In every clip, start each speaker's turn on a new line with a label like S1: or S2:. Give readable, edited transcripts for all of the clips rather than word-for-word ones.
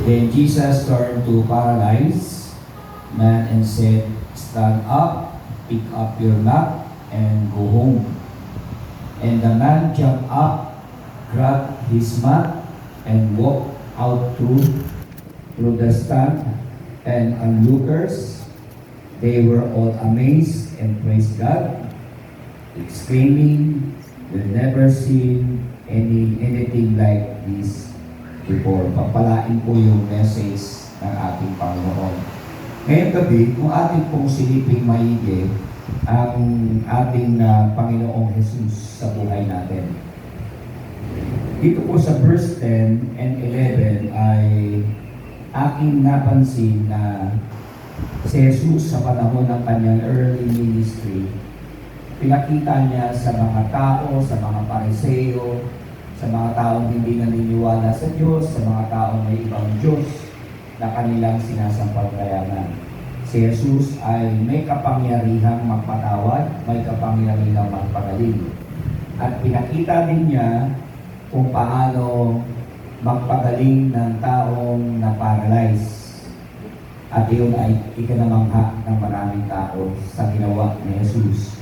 S1: Then Jesus turned to paralyzed man and said, "Stand up, pick up your mat, and go home." And the man jumped up, grabbed his mat, and walked out through the stand and onlookers. They were all amazed and praised God, exclaiming, "We've never seen anything like this before." Papalain po yung message ng ating Panginoon. Ngayong gabi, kung ating pong siliping maigi ang ating Panginoong Jesus sa buhay natin. Dito po sa verse 10 and 11 ay aking napansin na si Jesus sa panahon ng kanyang early ministry, pinakita niya sa mga tao, sa mga Pariseo, sa mga taong hindi naniniwala sa Diyos, sa mga taong may ibang Diyos na kanilang sinasampalatayanan. Si Jesus ay may kapangyarihang magpatawad, may kapangyarihang magpagaling. At pinakita din niya kung paano magpagaling ng taong na-paralyze. At iyon ay ikinamangha ng maraming tao sa ginawa ni Jesus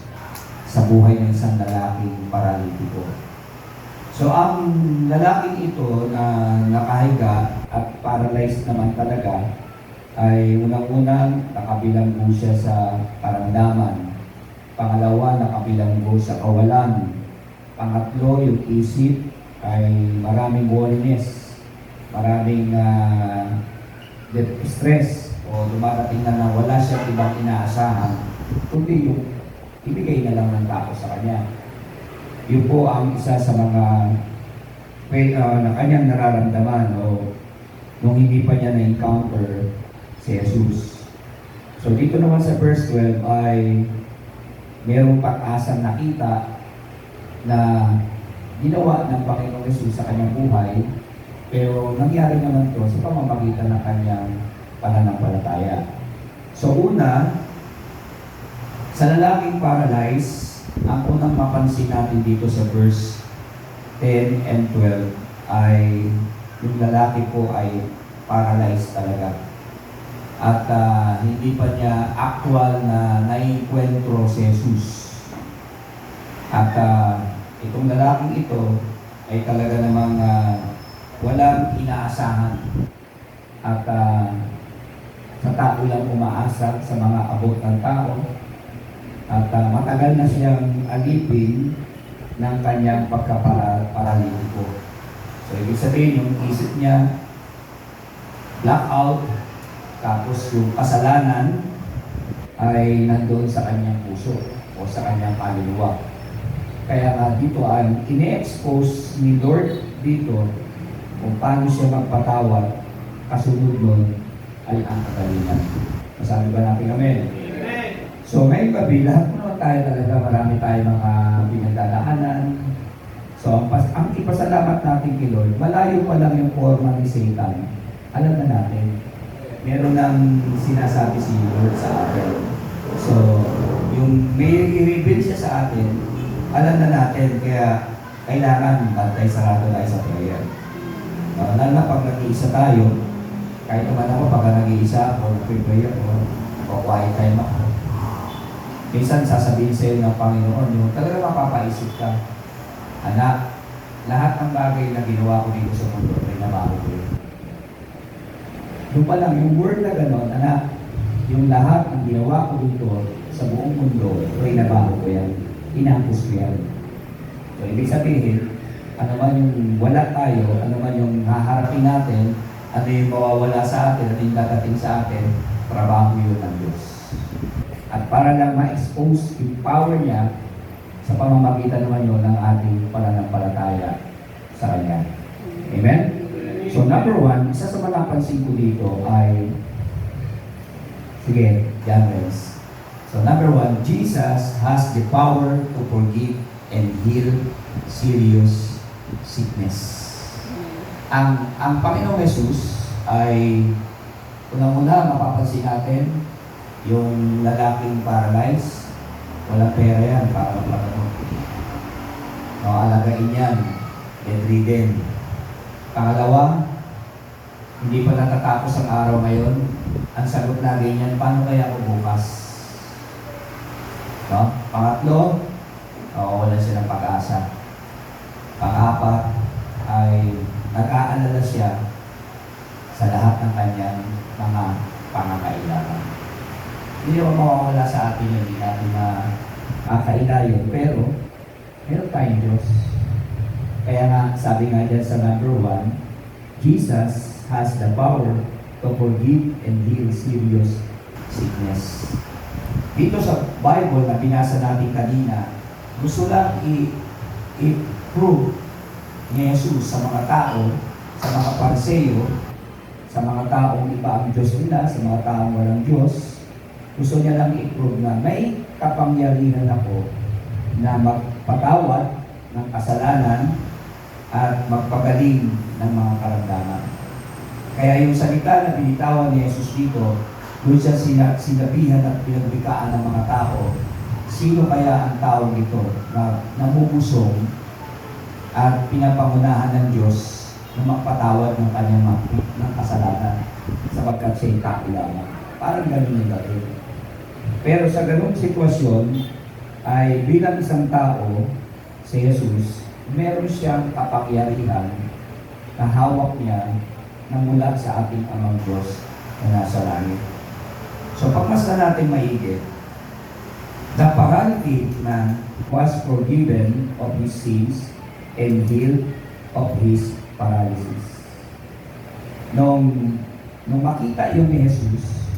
S1: sa buhay ng isang lalaking paralitiko. So ang lalaking ito na nakahiga at paralyzed naman talaga ay unang-unang nakabilang po siya sa karamdaman. Pangalawa, nakabilang po sa kawalan. Pangatlo, yung isip ay maraming worriness, maraming stress, o dumarating na wala siyang ibang inaasahan, kundi yung ibigay na lang ng tao sa kanya. Yun po ang isa sa mga na kanyang nararamdaman o nung hindi pa niya na-encounter si Jesus. So dito naman sa verse 12 ay mayroong pag-asang nakita na ginawa ng Panginoong Jesus sa kanyang buhay, pero nangyari naman ito sa pamamagitan ng kanyang pananampalataya. So una, sa lalaking paralyzed, ang unang mapansin natin dito sa verse 10 and 12 ay yung lalaki po ay paralyzed talaga. At hindi pa niya actual na naikwentro si Jesus. At itong lalaking ito ay talaga namang walang inaasahan. At sa tao lang umaasa sa mga abot ng tao. At matagal na siyang alipin ng kanyang pagkaparalitiko. So ibig sabihin yung isip niya blackout, tapos yung kasalanan ay nandoon sa kanyang puso o sa kanyang kaluluwa. Kaya nga dito ay ine-expose ni Lord dito kung paano siya magpatawad, kasunod nun ay ang kagalingan. Masabi ba natin amen? Amen! So ngayong gabi, lahat naman tayo talaga, marami tayo mga pinagdadaanan. So ang ipasalamat natin kay Lord, malayo pa lang yung forma ni Satan. Alam na natin, meron nang sinasabi si Lord sa atin. So yung may i-reveal siya sa atin, alam na natin, kaya kailangan bantay sarado tayo sa prayer. Lalo na pag nag-iisa tayo, kahit naman ako pag nag-iisa ako, nag-prayer o quiet time ako. Minsan sasabihin sa'yo ng Panginoon, yung talaga mapapaisip ka, anak, lahat ng bagay na ginawa ko dito sa mundo, ay nabago ko yun. Doon pa lang, yung word na gano'n, anak, yung lahat ng ginawa ko dito sa buong mundo, ay nabago ko yan. Inampus ko yan. So, ibig sabihin, ano man yung wala tayo, ano man yung haharapin natin, ano yung mawawala sa atin, ano yung dadating sa atin, trabaho yun ng Diyos. At para lang ma-expose yung power niya, sa pamamagitan naman yun ng ating pananampalataya sa Kanya. Amen? So number one, isa sa mga napansin ko dito ay, sige, Janres. So number one, Jesus has the power to forgive and heal serious sickness. Ang Panginoong Jesus ay unang-una mapapansin natin yung lalaking paralyzed, walang pera yan para magpatano. No, alagain yan, bedridden. Pangalawa, Hindi pa natatapos ang araw ngayon. Ang sagot lagi niyan, paano kaya ako bukas? No? Pangatlo, wala silang pag-asa. Pang-apat ay nag-aalala siya sa lahat ng kanyang mga pangangailangan. Hindi naman mawawala sa atin yun, hindi natin makakailayon, pero meron tayong Diyos. Kaya nga, sabi nga dyan sa number 1, Jesus has the power to forgive and heal serious sickness. Dito sa Bible na binasa natin kanina, gusto lang i-prove ni Jesus sa mga tao, sa mga Pariseo, sa mga taong iba ang Diyos nila, sa mga taong walang Diyos. Gusto niya lang i-prove na may kapangyarihan ako na magpatawad ng kasalanan at magpagaling ng mga karamdaman. Kaya yung salita na binitawan ni Jesus dito, doon siya sinabihan at pinagbikaan ng mga tao, sino kaya ang tao dito na namubusong at pinapangunahan ng Diyos na magpatawad ng kanyang ng kasalanan sapagkat siya'y kakilala. Parang ganun yung gagawin. Pero sa ganung sitwasyon, ay bilang isang tao, si Jesus, meron siyang kapangyarihan na hawak niya na mula sa ating Amang Diyos na nasa langit. So pagmasdan natin maigit, the paralytic man was forgiven of his sins and healed of his paralysis. Nung makita yung ni Jesus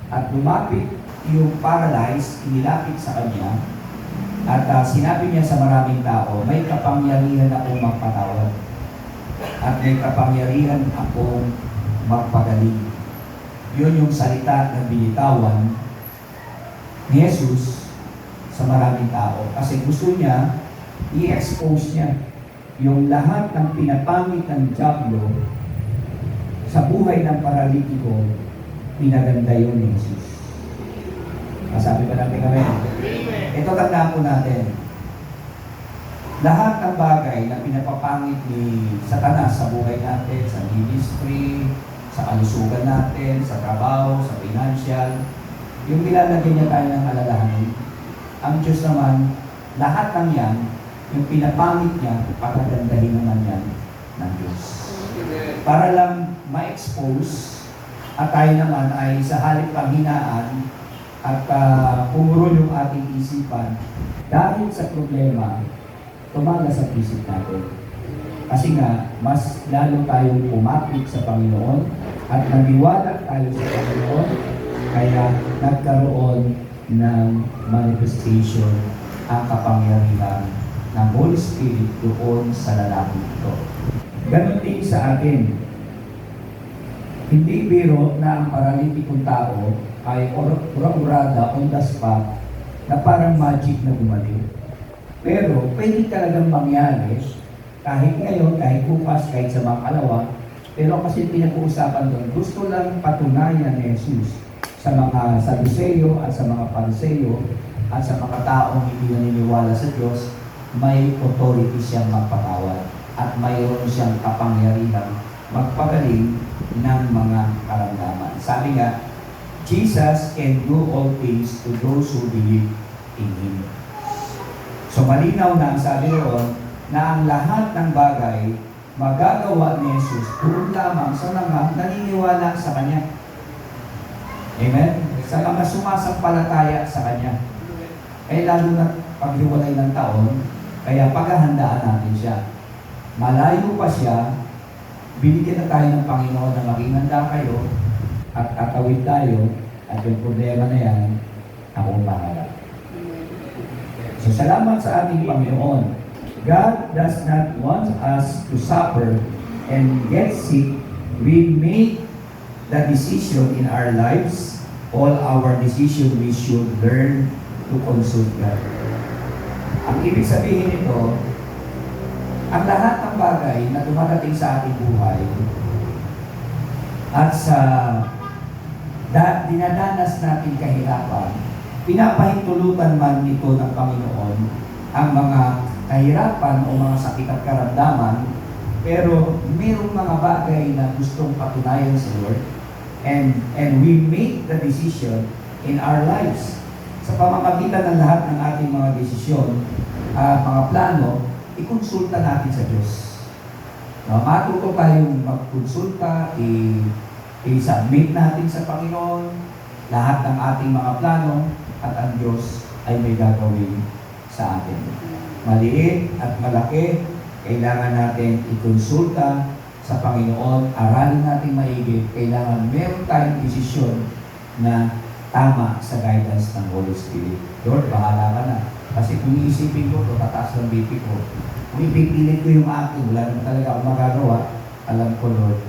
S1: at lumapit yung paralyzed, inilapit sa kanya at sinabi niya sa maraming tao, may kapangyarihan akong magpatawad at may kapangyarihan akong magpagaling. Yun yung salita na binitawan ni Jesus sa maraming tao kasi gusto niya i-expose niya yung lahat ng pinapangit ng dyablo sa buhay ng paralitiko, pinaganda yun ni Jesus. Masabi ba natin kami? Ito tandaan po natin. Lahat ng bagay na pinapapangit ni Satanas sa buhay natin, sa ministry, sa kalusugan natin, sa trabaho, sa financial, yung nilalagyan niya tayo ng alalahanin. Ang Diyos naman, lahat ng yan, yung pinapangit niya, pagagandahin naman yan ng Diyos. Para lang ma-expose at tayo naman ay sa halip panghinaan at pumuro yung ating isipan dahil sa problema, tumaga sa isip natin. Kasi nga, mas lalo tayong umapit sa Panginoon at naniwala tayo sa Panginoon, kaya nagkaroon ng manifestation ang kapangyarihan ng Holy Spirit doon sa lalaki ito. Ganon din sa atin. Hindi biro na ang paralitikong tao ay ura-urada on the spot na parang magic na gumaling. Pero pwede talagang mangyari kahit ngayon, kahit bukas, kahit sa mga kalawa. Pero kasi pinag-uusapan doon, gusto lang patunayan ni Jesus sa mga Saduseo at sa mga Pariseo at sa mga taong hindi naniniwala sa Diyos, may authority siyang magpatawad at mayroon siyang kapangyarihan magpagaling ng mga karamdaman. Sabi nga, Jesus can do all things to those who believe in Him. So malinaw na ang sabi roon na ang lahat ng bagay magagawa ni Jesus doon lamang sa mga naniniwala sa Kanya. Amen? Sa mga sumasampalataya sa Kanya. Eh lalo na paghiwalay ng taon, kaya paghahandaan natin siya. Malayo pa siya, binigyan na tayo ng Panginoon na maging handa kayo at tatawid tayo at yung problema na yan, akong bahala. So salamat sa ating Panginoon. God does not want us to suffer and get sick. We make the decision in our lives. All our decision we should learn to consult God. Ang ibig sabihin nito, ang lahat ng bagay na dumadating sa ating buhay at sa dinadanas natin kahirapan, pinapahintulutan man ito ng Panginoon ang mga kahirapan o mga sakit at karamdaman Pero mayroong mga bagay na gustong patunayan sa Lord, and we make the decision in our lives. Sa pamamagitan ng lahat ng ating mga desisyon, mga plano, ikonsulta natin sa Diyos. No, matuto tayong magkonsulta, i-submit natin sa Panginoon lahat ng ating mga plano, at ang Diyos ay may gagawin sa atin. Maliit at malaki, kailangan natin ikonsulta sa Panginoon, aralin natin maigi, kailangan meron tayong desisyon na tama sa guidance ng Holy Spirit. Lord, bahala ka na. Kasi kung iisipin ko, tataas ng BP ko. Kung ipipilit ko yung akin, wala naman talaga akong magagawa. Alam ko, Lord,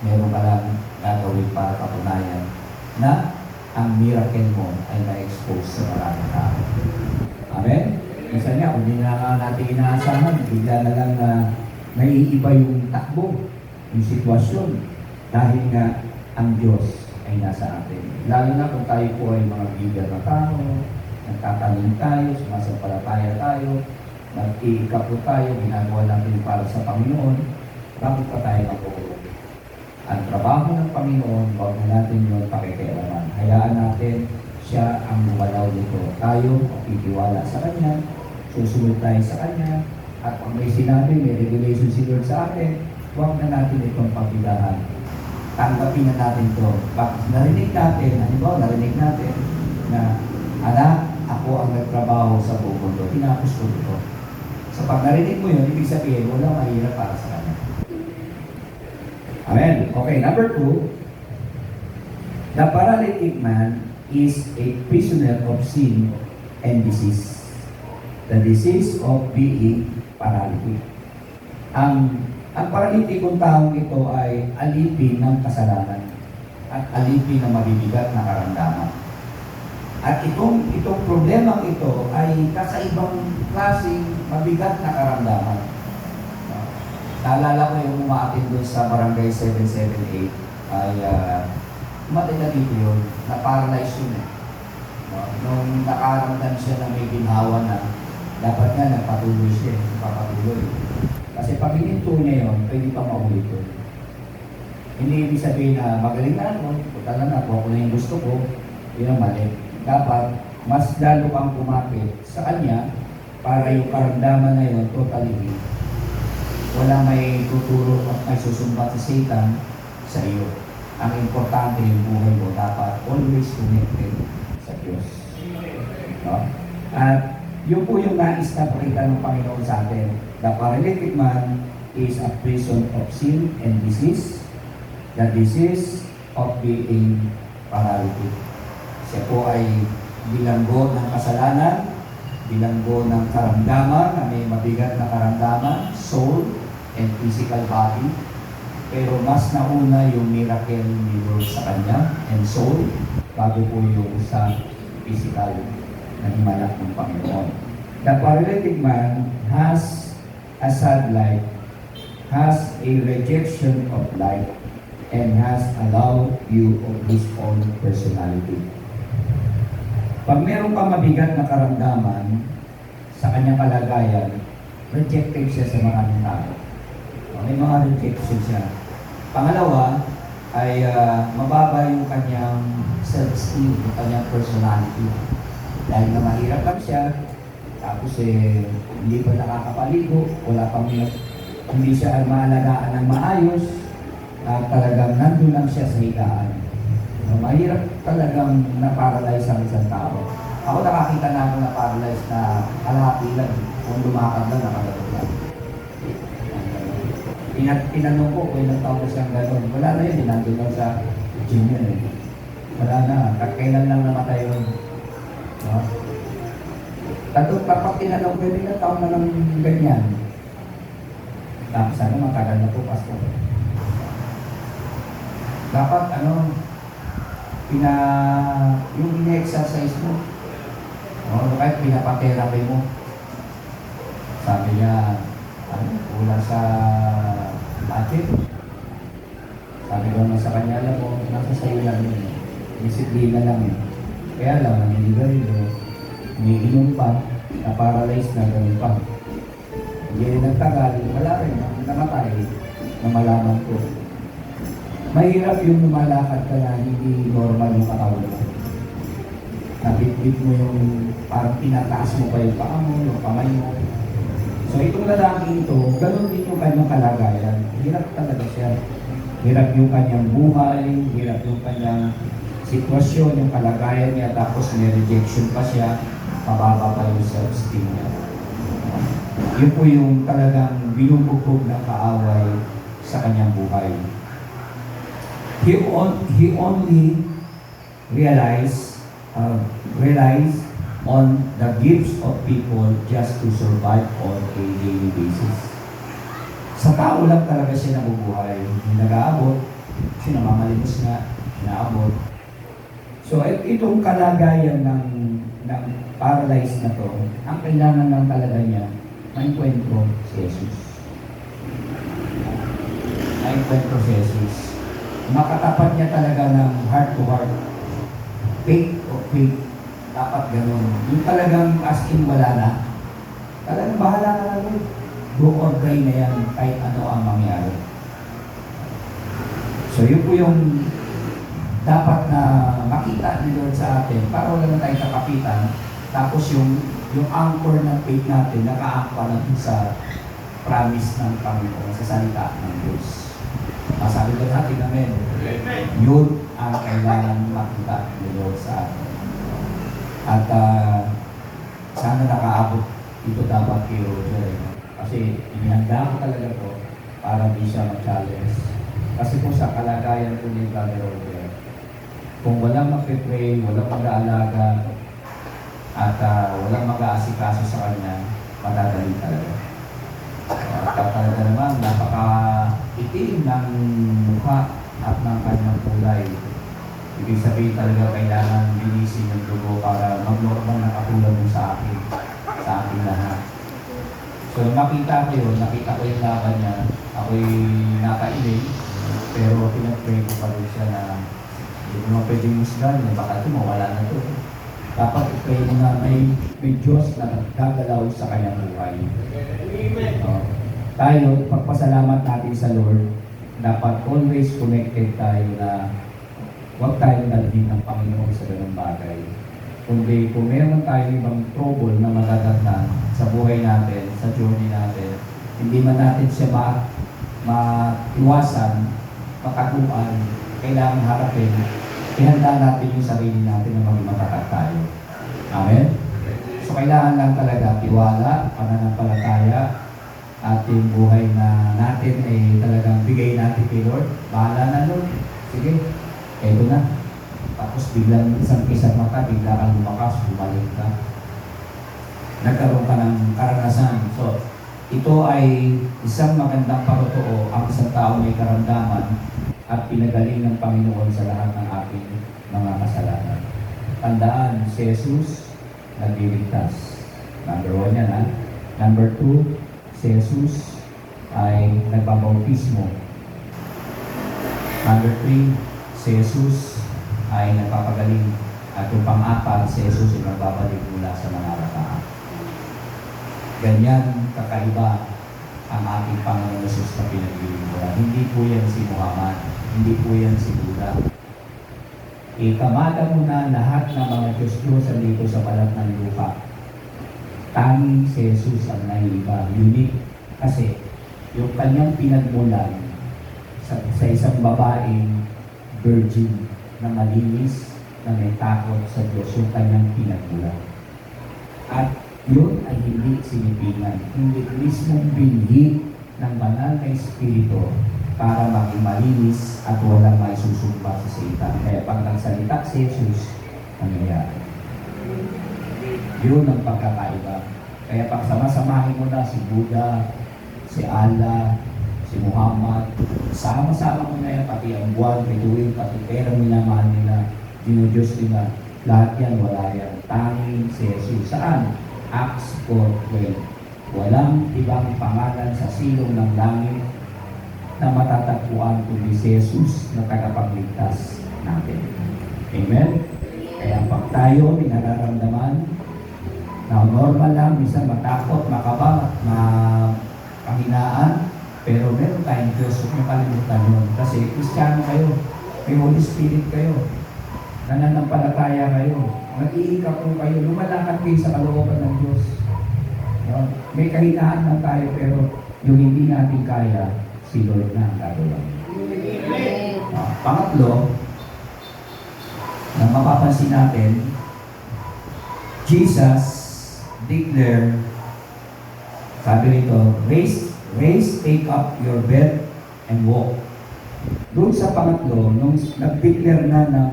S1: meron ka lang gagawin para patunayan na ang miracle mo ay na-expose sa maraming tao. Amen? Minsan nga, kung hindi na nga natin inaasahan, bigla na lang na naiiba yung takbo, yung sitwasyon. Dahil nga, ang Diyos ay nasa atin. Lalo na kung tayo po ay mga bigyan na tao, nagtatanim tayo, sumasampalataya tayo, nag-iikap po tayo, ginagawa natin para sa Panginoon, bakit pa tayo magpukulong? Ang trabaho ng Panginoon, huwag na natin yun pakikialaman. Hayaan natin siya ang gumalaw nito. Tayo, magtitiwala sa Kanya, susunod tayo sa Kanya, at kung may sinabi, may regulation si Lord sa atin, huwag na natin itong pagbidahan. Tanggapin na natin ito. Bakit narinig natin, halimbawa narinig natin na, anak, ako ang nagtrabaho sa buong mundo, tinapos ko ito. So pag narinig mo yun, ibig sabihin, wala mahirap para sa Kanya. Amen. Okay, number 2, the paralytic man is a prisoner of sin and disease. The disease of being paralytic. Ang paralitikong taong ito ay alipin ng kasalanan at alipin ng mabibigat na karamdaman. At itong problemang ito ay kakaibang klaseng mabigat na karamdaman. Naalala ko yung umaatin doon sa barangay 778 ay umatin na dito yun, na-paralyze yun . Nung nakaramdam siya na may ginhawa na dapat nga nagpatuloy siya, papatuloy. Kasi pag hininto niya yun, pwede pa maulit yun. Hindi ibig sabihin na magaling na ako, punta lang ako na yung gusto ko, yun ang mali. Dapat mas lalo kang kumapit sa Kanya para yung karamdaman na yun totally healed. Wala may tuturo at may susumbat si Satan sa iyo. Ang importante yung buhay mo dapat always connected sa Diyos. No? At yun po yung nais na pakita ng Panginoon sa atin. The paralytic man is a prison of sin and disease. The disease of being paralytic. Siya po ay bilanggo ng kasalanan, bilanggo ng karamdaman, na may mabigat na karamdaman, soul and physical body. Pero mas nauna yung miracle ni Lord sa kanya and soul bago po yung sa physical na himalak ng Panginoon. The paralytic man has a sad life, has a rejection of life, and has allowed you of his own personality. Pag meron pa mabigat na karamdaman sa kanyang kalagayan, rejected siya sa maraming tao. May mga rejection siya. Pangalawa, ay mababa yung kanyang self-esteem, yung kanyang personality. Dahil na mahirap lang siya, tapos hindi pa nakakapaligo, wala pang hindi siya maalagaan ng maayos, talagang nandun lang siya sa higaan. Mahirap talagang na-paralyze ang isang tao. Ako nakakita na ako na-paralyze na kalahati lang, kung lumakad lang, nakagatot lang. Tinanong ko kung ilang taon na siyang gano'n. Wala na yun, nandun lang sa gym yun . Wala na, kailan lang namatay yun. No? Kapag tinanong ko, ilang taon na lang ganyan. Tapos matagal na po, Pastor. Dapat yung ina-exercise mo, kahit pinapatherapy mo. Sabi niya, wala sa budget. Sabi ko na sa kanya, alam mo, nasa sayo lang yun. Disiplina lang yun. Kaya lang, naniligarilyo, umiinom pa, na-paralyze na, ganun pa. Hindi nagtagal, wala rin, namatay, na malaman ko. Mahirap yung lumalakad ka na hindi normal yung katawan mo. Nabitbit mo yung parang tinataas mo pa yung paa mo, yung kamay mo. So itong lalaking ito, ganun din yung kanyang kalagayan. Hirap talaga siya. Hirap yung kanyang buhay, hirap yung kanyang sitwasyon, yung kalagayan niya, tapos may rejection pa siya, mababa pa yung self-esteem niya. Yun po yung talagang binubugbog ng kaaway sa kanyang buhay. He only realized on the gifts of people just to survive on a daily basis. Sa tao lang talaga siya nabubuhay. Hindi nag-aabot, kasi namamalimos nga, inaabot. So itong kalagayan ng paralyzed na to, ang kailangan lang talaga niya, maenkwentro si Jesus. Maenkwentro si Jesus. Makatapat niya talaga ng heart to heart. Faith of faith. Dapat ganun. Yung talagang as in wala na. Talagang bahala ka na Lord. Go or die na yan kahit ano ang mangyari. So yun po yung dapat na makita ni Lord sa atin para wala na tayong kakapitan. Tapos yung anchor ng faith natin naka-anchor natin sa promise ng Panginoon, sa salita ng Diyos. Masabi ko natin, amen. Yun ang kailangan makita ni Lord sa atin. At sana nakaabot ito dapat kay Roger. Kasi inihanda ko talaga to para di siya mag-challenge. Kasi po sa kalagayan ko ni Brother Roger, kung walang mag-pray, walang mag-aalaga, at walang mag-aasikaso sa kanya, madadali talaga. At talaga naman, napaka-itim ng mukha at ng kanyang kulay. Ibig sabihin talaga kailangan linisin yung dugo para mag-normal na katulad mo sa akin lahat. So nakita ko yun, nakita ko yung laban niya, ako'y nakailing, pero pinag-pray ko pa rin siya na hindi mo pwedeng musgan, baka ito mawala na ito. Dapat i-pray mo na may Diyos na nagdagalaw sa kanyang buhay. Tayo, pagpasalamat natin sa Lord, dapat always connected tayo na huwag tayong dalhin ng Panginoon sa ganung bagay. Kundi kung meron tayong ibang trouble na magagatnan sa buhay natin, sa journey natin, hindi man natin siya maiwasan, makatuan, kailangan harapin, ihanda natin yung sarili natin na maging matatag tayo. Amen? So kailangan lang talaga tiwala, pananampalataya, at yung buhay na natin ay talagang bigay natin kay Lord. Bahala na Lord. Sige, eto na. Tapos biglang isang mata, bigla kang lumakas, bumalik ka. Nagkaroon ka ng karanasan. So, ito ay isang magandang parotoo ang isang tao may karamdaman at pinagaling ng Panginoon sa lahat ng ating mga kasalanan. Tandaan, si Jesus nagliligtas. Number 1 yan, ha? Number 2, si Jesus ay nagbabautismo. Number 3, si Jesus ay nagpapagaling. At yung pang-apat, si Jesus ay nagbabalik mula sa mga nakaraan. Ganyan kakaiba ang ating Panginoon Jesus na pinaglilingkuran. Hindi po yan si Muhammad. Hindi po yan si Buddha. Ikamada mo na lahat ng mga Diyos-Diyosan dito sa balat ng lupa. Tanging si Jesus ang naiiba. Unique. Kasi yung kanyang pinagmulan sa isang babaeng virgin na malinis, na may takot sa Diyos, yung kanyang pinagmulan. At yun ay hindi sinipingan. Hindi mismong binhi ng banal na Espiritu para maging malinis at walang may susumpa sa Satan. Kaya pag nagsalita si Jesus, nangyayari. Yun ang pagkakaiba. Kaya pag sama-samahin mo na si Buddha, si Allah, si Muhammad, sama-sama mo na yan, pati ang buwan, bituin, pati perang minamahal nila, dinudiyos nila, lahat yan, wala yan. Tanging si Jesus. Saan? Acts 4:12. Walang ibang pangalan sa silong ng langit na matatagpuan kundi si Jesus na tagapagligtas natin. Amen? Kaya pag tayo may nararamdaman, Na normal lang, minsan matakot, makaba, makahinaan, pero meron tayong Diyos, huwag niyo kalimutan yun. Kasi Kristiyano kayo, may Holy Spirit kayo, nananampalataya kayo, nag-iikap po kayo, lumalakad kayo sa kalooban ng Diyos. No? May kahinaan lang tayo, pero yung hindi natin kaya, si Lord na ang gagawa. Pangatlo, na mapapansin natin, Jesus declare, sabi nito, raise, take up your bed and walk. Doon sa pangatlo, nung nag-declare na ng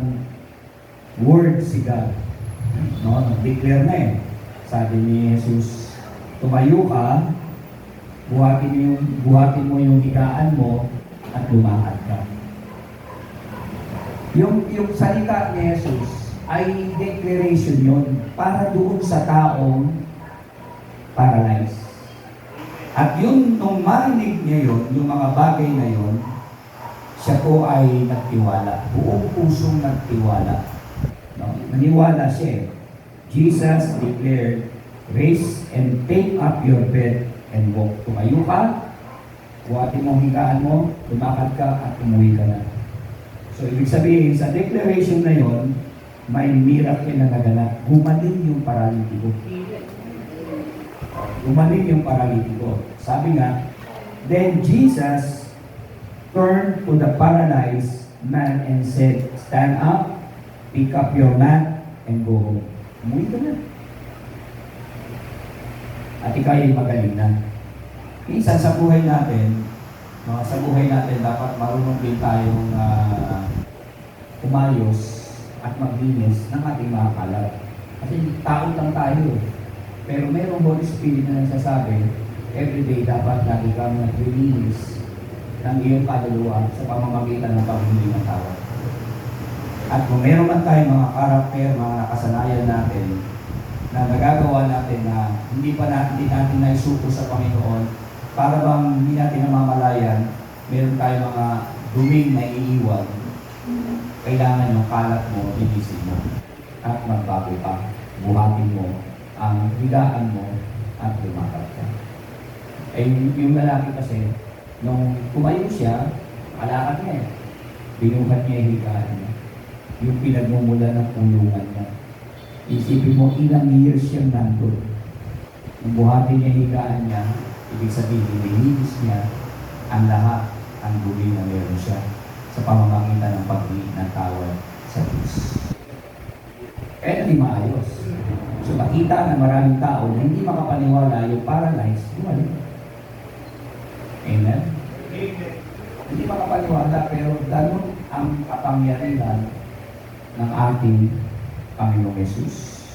S1: word si God, no? Nag-declare na sabi ni Jesus, tumayo ka, buhatin mo yung higaan mo at lumakad ka. Yung salita ni Jesus ay declaration yun para doon sa taong paralyzed. At yun, nung marinig niya yun, yung mga bagay na yun, siya po ay nagtiwala. Buong pusong nagtiwala. No? Naniwala siya. Jesus declared, raise and take up your bed and walk. Tumayo ka, buhatin mo ang higaan mo, lumakad ka at umuwi ka na. So, ibig sabihin, sa declaration na yon, may miracle na naganap. Gumaling yung paralitiko. Gumaling yung paralitiko. Sabi nga, then Jesus turned to the paralyzed man and said, stand up, pick up your mat, and go home. Umuwi ka na. At ikaw ay magaling na. Minsan sa buhay natin, sa buhay natin, dapat marunong din tayong umayos at maglinis ng ating mga kalat. Kasi tao lang tayo. Pero mayroong Holy Spirit na nagsasabi, everyday dapat lagi kang naglilinis ng iyong kaluluwa sa pamamagitan ng paghingi ng tawad. At kung meron man tayong mga karakter, mga nakasanayan natin, na nagagawa natin na hindi natin naisuko sa Panginoon, para bang hindi natin namamalayan, meron tayong mga duming na iiwan, kailangan yung kalat mo, linisin mo, at magbago ka, buhatin mo ang higaan mo, at lumakad ka. Yung lalaki kasi, nung tumayo siya, alakad niya binuhat niya yung higaan niya. Yung pinagmumula ng kulungan niya. Isipin mo, ilang years siyang nandun. Nung buhatin niya higaan niya, ibig sabihin, nilinis niya ang lahat, ang dumi na meron siya sa pamamagitan ng paghingi ng tawad sa Diyos. Kaya hindi maayos. So makita na maraming tao na hindi makapaniwala yung paralyzed, gumaling. Amen? Amen. Hindi makapaniwala, pero ganun ang kapangyarihan ng ating Panginoong Jesus.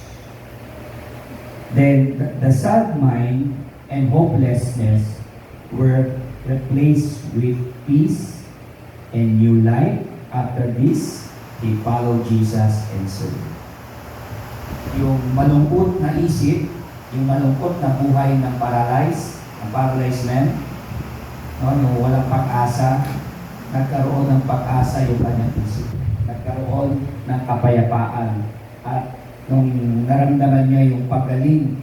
S1: Then, the sad mind and hopelessness were replaced with peace and new life. After this, they followed Jesus and served. Yung malungkot na isip, yung malungkot na buhay ng paralyzed man, no, yung walang pag-asa, nagkaroon ng pag-asa yung kanyang isip. Nagkaroon ng kapayapaan. At nung naramdaman niya yung pagaling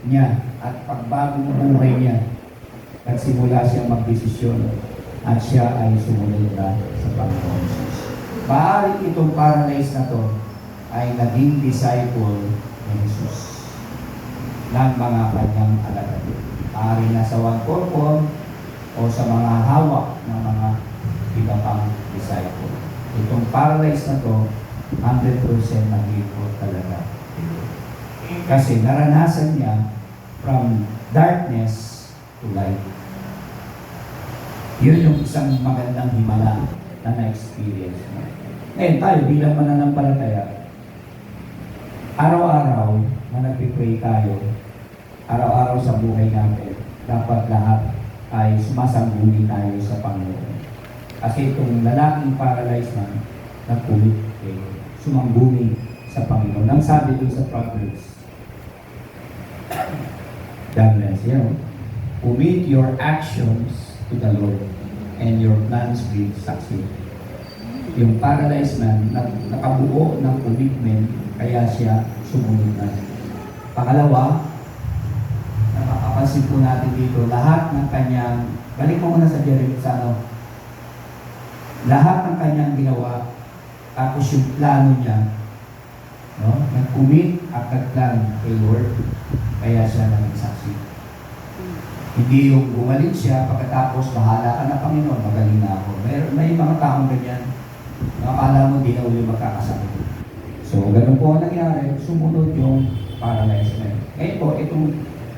S1: niya at pagbagong buhay niya, nagsimula siyang magdesisyon at siya ay sumunod na sa Panginoon Jesus. Maaari itong paralyzed na to ay naging disciple ni Jesus ng mga kanyang alagad. Maaari na sa one purpose o sa mga hawak ng mga iba pang disciple. Itong paralyzed na to, 100% nag-iikot talaga. Kasi naranasan niya from darkness to light. Yun yung isang magandang himala na na-experience mo. Ngayon tayo bilang mananampalataya, araw-araw na nagpipray tayo, araw-araw sa buhay natin, dapat lahat ay sumasangguni tayo sa Panginoon. Kasi itong lalaking paralyzed na nagpulit, sumangguni sa Panginoon. Ang sabi dun sa Proverbs, commit your actions to the Lord and your plans will succeed. Yung paralyzed man, nakabuo ng commitment, kaya siya sumunod na. Pangalawa, napapansin po natin dito, lahat ng kanyang, balik mo muna sa lahat ng kanyang ginawa, tapos yung plano niya, no? Nag-commit at nag-plan kay Lord, kaya siya naging saksi. Hindi yung gumaling siya, pagkatapos bahala ka na Panginoon, magaling na ako. May mga taong ganyan, nakakala mo di na uli magkakasakit. So, ganun po ang nangyari, sumunod yung paralyzed man. Ngayon po,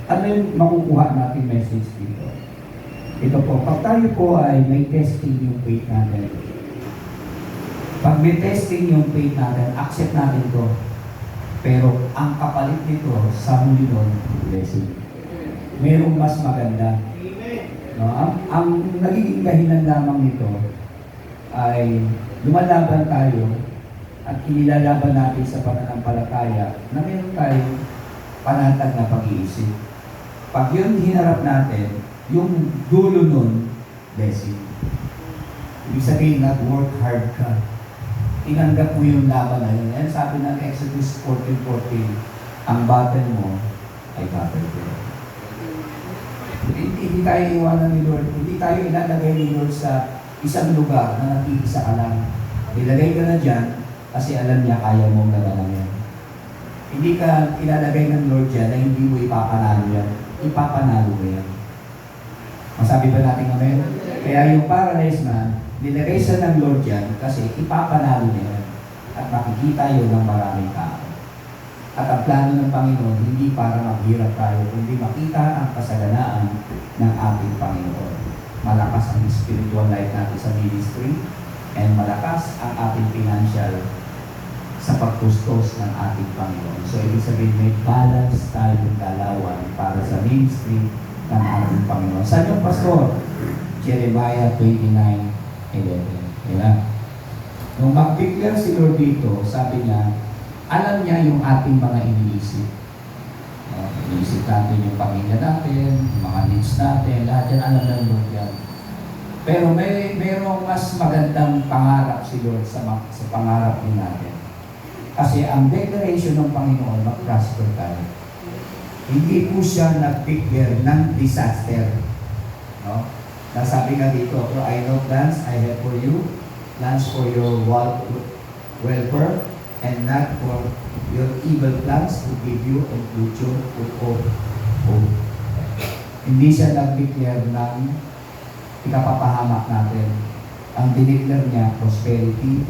S1: ano yung makukuha natin message dito? Ito po, pag tayo po ay may testing yung faith natin. Pag may testing yung faith natin, accept natin to. Pero ang kapalit nito sa huli nun, blessing. Merong mas maganda. No? Ang nagiging dahilan lamang nito ay lumalaban tayo at inilalaban natin sa pananampalataya na meron tayong panatag na pag-iisip. Pag yun hinarap natin, yung dulo nun, blessing. Ibig sabihin, nag-work hard ka. Tinanggap mo yung laban na yun. And sabi ng Exodus 14:14, ang battle mo ay battle ko. Hindi tayo iwanan ni Lord. Hindi tayo ilalagay ni Lord sa isang lugar na nag-iisa ka lang. Ilagay ka na dyan kasi alam niya kaya mong nagalang yan. Hindi ka ilalagay ng Lord dyan na hindi mo ipapanalo yan. Ipapanalo mo yan. Masabi ba natin amen? Kaya yung paralyzed man, nilagay sa ng Lord dyan kasi ipapanalo niya yan. At makikita yun ng maraming tao. At ang plano ng Panginoon, hindi para maghirap tayo, kundi makita ang kasaganaan ng ating Panginoon. Malakas ang spiritual life natin sa ministry, and malakas ang ating financial sa pagtustos ng ating Panginoon. So, ibig sabihin, may balance tayong dalawan para sa ministry ng ating Panginoon. Saan yung pastor? Jeremiah 29:11. Diba? Nung mag-declare si Lord dito, sabi niya, alam niya yung ating mga iniisip. Iniisip natin yung pamilya natin, yung mga needs natin, lahat yan alam ng Lord yan. Pero mayroong mas magandang pangarap si Lord sa pangarap din natin. Kasi ang declaration ng Panginoon, mag-prosper tayo. Hindi po siya nag-declare ng disaster. No? Nasabi nga dito, I know plans I have for you, plans for your welfare, and not for your evil plans to give you a future with hope. Hindi siya nag-declare ng ikapapahamak natin. Ang dineclare niya, prosperity,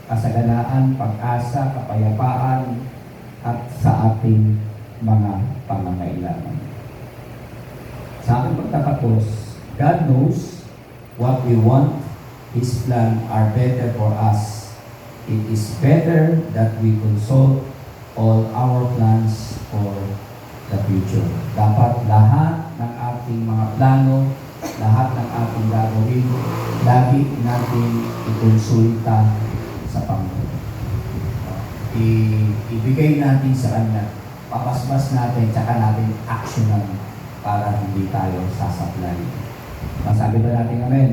S1: kasaganaan, pag-asa, kapayapaan, at sa ating mga pangangailangan. Sa ating pagtatapos, God knows what we want. His plan are better for us. It is better that we consult all our plans for the future. Dapat lahat ng ating mga plano, lahat ng ating gagawin, lagi natin ikonsulta sa Panginoon. Ibigay natin sa Kanya, papasmas natin, tsaka natin actionan para hindi tayo sasablay. Masabi ba natin amen?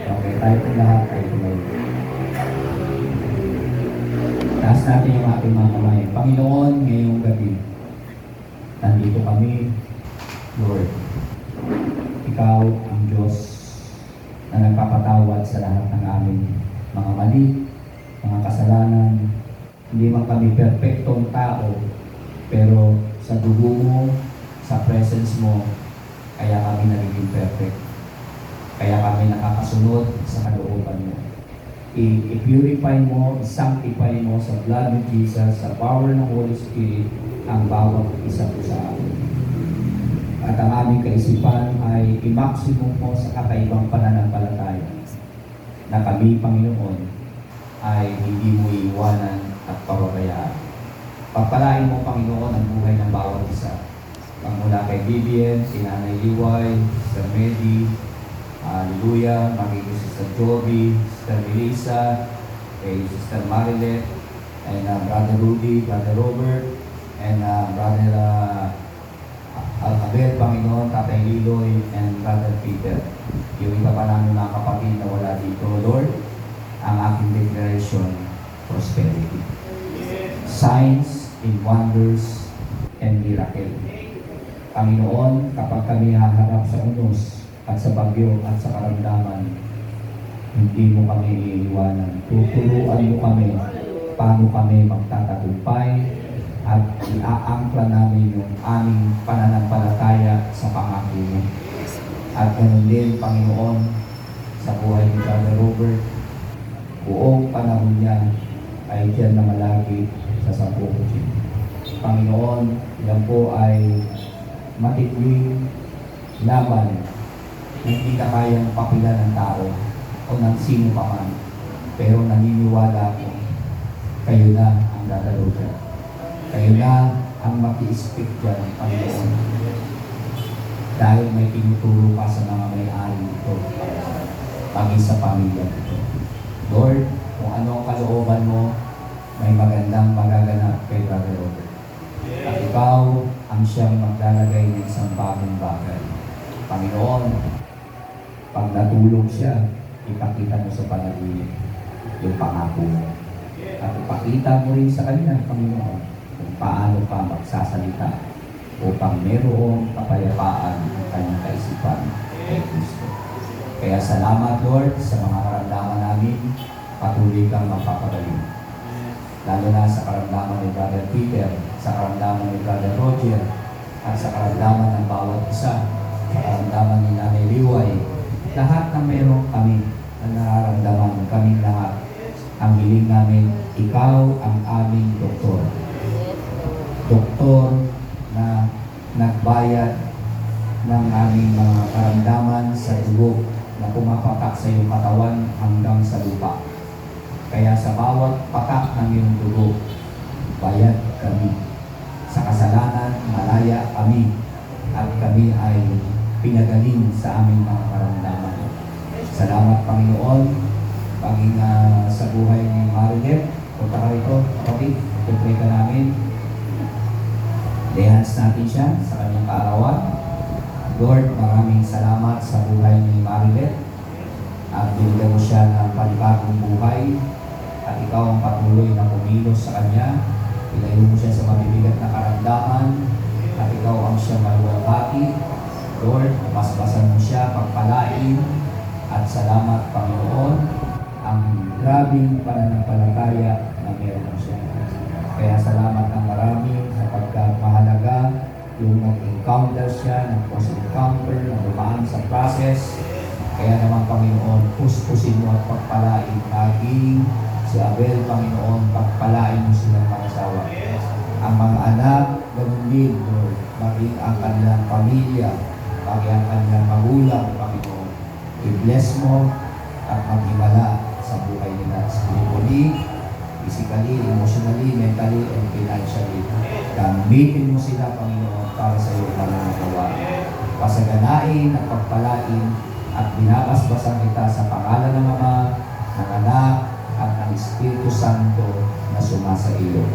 S1: Okay, tayo po lahat, tayo po lahat. Taas natin yung ating mga kamay. Panginoon, ngayong gabi, nandito kami, Lord. Ikaw ang Diyos na nagpapatawad sa lahat ng aming mga mali, mga kasalanan. Hindi man kami perfectong tao, pero sa dugo mo, sa presence mo, kaya kami nagiging perfect. Kaya kami nakakasunod sa kalooban mo. I-purify mo, i-sanctify mo sa blood of Jesus, sa power ng Holy Spirit, ang bawat isa po sa amin. At ang aming kaisipan ay i-maximum mo sa kakaibang pananampalataya na kami, Panginoon, ay hindi mo iiwanan at pababayaan. Pagpalain mo, Panginoon, ang buhay ng bawat isa. Mula kay Vivian, si Nanay Liway, Sir Medi, hallelujah, magiging Sister Joby, Sister Melissa, kay Sister Marilet, and Brother Rudy, Brother Robert, and Brother Alcabel, Panginoon, Tatay Liloy, and Brother Peter. Yung iba pa namin mga kapatid na wala dito, Lord, ang aking declaration, prosperity. Signs and wonders and miracle. Panginoon, kapag kami haharap sa unos at sa bagyo at sa karamdaman, hindi mo kami iiwanan. Tuturuan mo kami paano kami magtatagumpay at iaangkla namin yung aming pananampalataya sa pangako mo. At ganun din, Panginoon, sa buhay ni Brother Robert, buong panahon niya ay diyan na malagi sa Sampung. Panginoon, yan po ay matinding laban na hindi na kayang papilan ng tao o ng sino pa man. Pero naniniwala ko, kayo na ang dadalo dyan. Kayo na ang maki-speak dyan, Panginoon. Dahil may tinuturo ka sa mga may-ari nito, pagi sa pamilya nito. Lord, kung ano ang kalooban mo, may magandang magaganap kay Brother Robert. At ikaw ang siyang maglalagay ng isang bagong bagay. Panginoon, pag natulog siya, ipakita mo sa panaginip yung pangako mo. At ipakita mo rin sa kanya, Panginoon, kung paano ka magsasalita upang mayroong kapayapaan ang kanyang kaisipan kay Kristo. Kaya salamat, Lord, sa mga karamdaman namin, patuloy kang magpapagaling. Lalo na sa karamdaman ni Brother Peter, sa karamdaman ni Brother Roger, at sa karamdaman ng bawat isa, sa karamdaman ni Nanay Liway, lahat na meron kami na nararamdaman, kaming lahat. Ang hiling namin, ikaw ang aming doktor. Doktor na nagbayad ng aming mga karamdaman sa dugo na pumapatak sa iyong katawan hanggang sa lupa. Kaya sa bawat patak ng iyong dugo, bayad kami. Sa kasalanan, malaya kami. At kami ay pinagaling sa aming mga karamdaman. Salamat, Panginoon. Paging sa buhay ni Marilet, punta ka rito, kapatid, pupray ka namin. Dehans natin siya sa kanyang kaarawan. Lord, maraming salamat sa buhay ni Marilet. At binigyan mo siya ng panibagong buhay. At ikaw ang patuloy na kumilos sa kanya. Ilayo mo siya sa mabibigat na karamdaman. At ikaw ang siya maluwalhati. Lord, basbasan mo siya, pagpalain. At salamat, Panginoon, ang grabing pananampalataya na meron mo siya. Kaya salamat ng marami sapagkat mahalaga yung nag-encounter siya, nag-post-encounter, nag-umaan sa process. Kaya naman, Panginoon, puspusin mo at pagpalain maging si Abel, Panginoon, pagpalain mo silang mga asawa. Ang mga anak, ganun din, Lord, maging ang kanilang pamilya, maging ang kanilang magulang, Panginoon. I-bless mo at maghimala sa buhay nila spiritually, physically, emotionally, mentally, and financially. Gamitin mo sila, Panginoon, para sa iyong pananagawa. Pasaganain at pagpalain at binabasbasan kita sa pangalan ng Ama, ng Anak, at ng Espiritu Santo na sumasa iyo.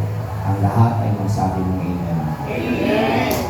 S1: Ang lahat ay magsabi ng Amen. Amen.